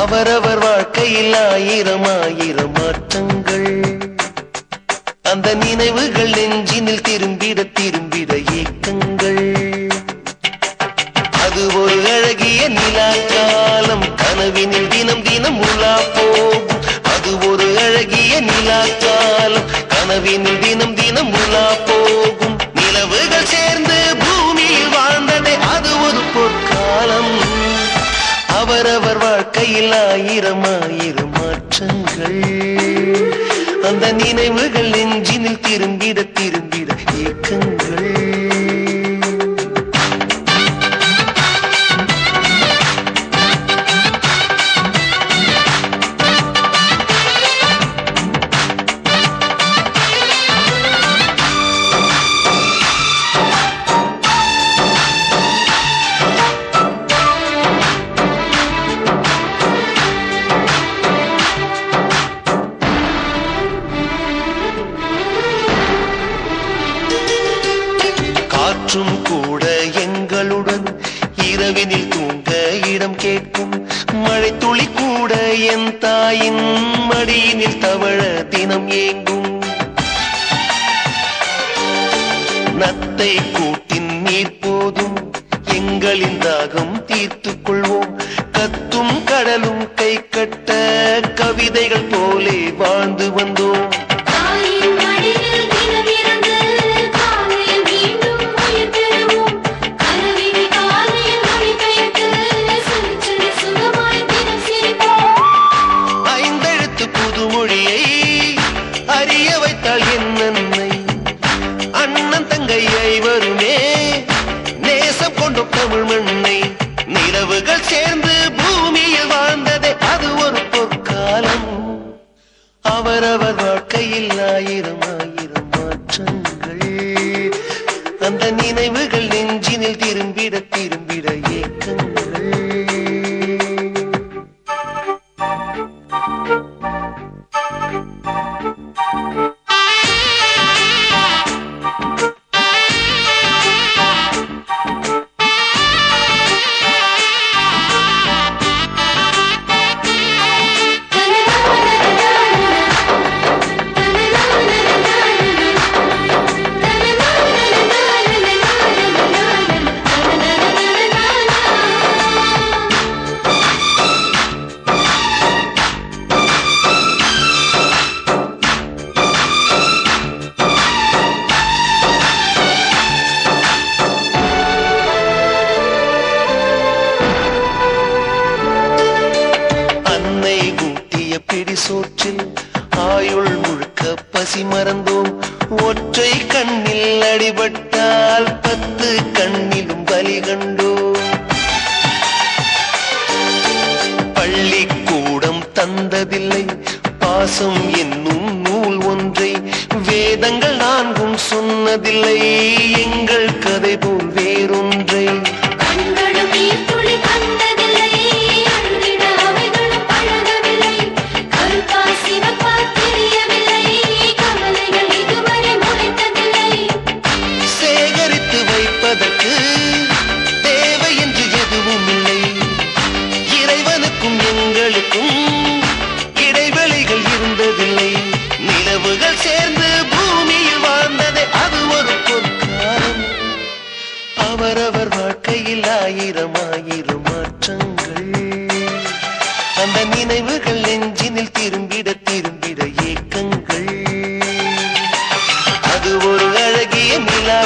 அவரவர் வாழ்க்கையில் ஆயிரம் ஆயிரம் மாற்றங்கள். அந்த நினைவுகள் நெஞ்சினில் திரும்பிட திரும்பிட ஏக்கங்கள். அது ஒரு அழகிய நிலாக்காலம், கனவினில் தினம் தினம் உலா போகும். அது ஒரு அழகிய நிலாக்காலம், கனவினில் தினம் தினம் உலா போகும். நிலவுகள் சேர்ந்து பூமியில் வாழ்ந்ததே அது ஒரு பொற்காலம். அவரவர் வாழ்க்கையில் ஆயிரம் ஆயிரம் மாற்றங்கள். அந்த நினைவுகள் நெஞ்சினில் திரும்பிட திரும்பிட ஏக்கங்கள். காற்றும் கூட எங்களுடன் இரவினில் தூங்க இடம் கேட்கும். மழை துளி கூட என் தாயின் மடியினில் தவழ தினம் ஏங்கும். நத்தை கூட்டின் நீர் போதும், எங்களின் தாகம் தீர்த்துக் கொள்வோம். கத்தும் கடலும் கை கட்ட கவிதைகள் போலே வாழ்ந்து வந்தோம். புதுமொழியை அறிய வைத்தால் என் நன்மை. அண்ணன் தங்கை ஐவருமே நேசம் கொண்ட தமிழ் மண்ணை. நிலவுகள் சேர்ந்து பூமியில் வாழ்ந்ததே அது ஒரு பொற்காலம். அவரவர் வாழ்க்கையில் ஆயிரம் ஆயிரம் மாற்றங்கள். அந்த நினைவுகள் நெஞ்சினில் திரும்பிட திரும்பிட ஏக்கங்கள். சோற்றில் ஆயுள் முழுக்க பசி மறந்தோம். ஒற்றை கண்ணில் அடிபட்டால் 10 கண்ணிலும் பலி கண்டோம். பள்ளிக்கூடம் தந்ததில்லை பாசம் என்னும் நூல் ஒன்றை. வேதங்கள் 4 சொன்னதில்லை எங்கள் கதை போல் வேறொன்றை. தேவை என்று எதுவும் இல்லை. இறைவனுக்கும் எங்களுக்கும் இடைவெளிகள் இருந்ததில்லை. நிலவுகள் சேர்ந்து பூமியில் வாழ்ந்ததே அது ஒரு பொற்காலம். அவரவர் வாழ்க்கையில் ஆயிரம் ஆயிரம் மாற்றங்கள். அந்த நினைவுகள் நெஞ்சினில் திரும்பிட திரும்பிட ஏக்கங்கள். அது ஒரு அழகிய நிலா.